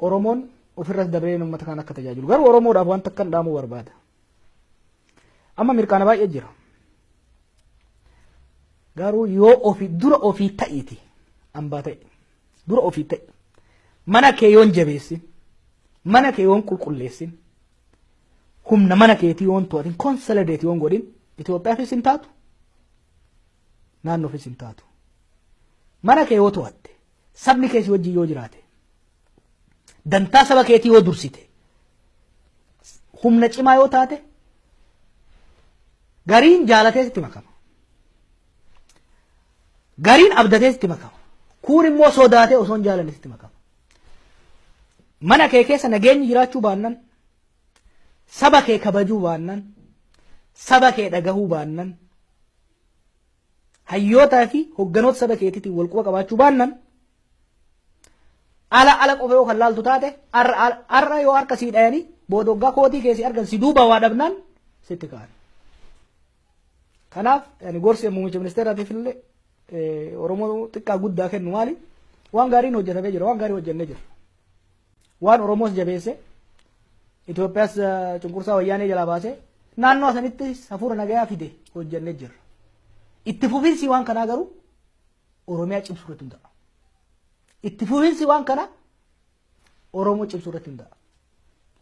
Oromoon ofirras dabree uummata kan akka tajaajilu garuu Oromoodhaaf waan takka dhaamuu barbaada. Amma mirkaana baay'ee jira. Garuu yoo ofii dura ofii ta'iti hambaa ta'e dura ofii ta'e mana kee yoon jabeessin mana kee yoon qulqulleessin humna mana keetii yoon to'atin konsolideet yoon godhin Itoophiyaafis hin taatu naannoofis hin taatu. Mana kee yoo to'atte sabni keessa wajjin yoo jiraate dantaa saba keetii yoo dursite humna cimaa yoo taate gariin jaalatee sitti makama. Gariin abdatee sitti makama. Kuun immoo sodaatee osoo hin jaalanne sitti makama. Mana kee keessa nageenyi jiraachuu baannan saba kee kabajuu baannan saba kee dhagahuu baannan hayyootaa fi hogganoota saba keetiitiin wal quba qabaachuu baannan ala qofa yoo kan laaltu taate arra yoo harka sii dhayanii boodoggaa kootii keessi argan si duuba waa dhabnaan sitti ka'an. Kanaaf gorsi muummicha ministeeraatiif illee Oromoo xiqqaa guddaa kennu maali? Waan gaariin hojjetamee jira, waan gaarii hojjennee jira. Waan Oromoos jabeesse Itoophiyaas cunqursaa wayyaanee jalaa baasee naannoo sanitti hafuura nagayaa fide hojjennee jira. Itti fufinsi waan kanaa garuu Oromiyaa cimsuu irratti hunda'a. Itti fufinsi waan kanaa Oromoo cimsuu irratti hunda'a.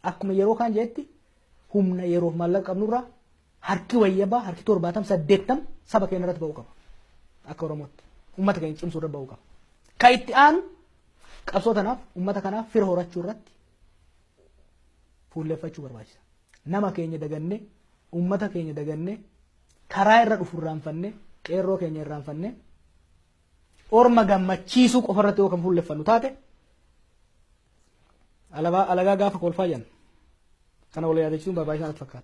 Akkuma yeroo kaan jeetti humna yeroof maallaqa qabnurraa harki wayyabaa harki 70-80 saba keenya irratti ba'uu qaba. Akka Oromootti uummata keenya cimsuu irratti ba'uu qaba. Kan itti aanu qabsoo tanaaf uummata kanaaf fira horachuu irratti fuulleeffachuu barbaachisa. Nama keenya dagannee uummata keenya dagannee karaa irra dhufu irraanfannee qeerroo keenya irraanfannee orma gammachiisuu qofa irratti yoo kan fuulleeffannu taate alagaa gaafa kolfaa jiran kana wal yaadachiisuun barbaachisaa fakkaata.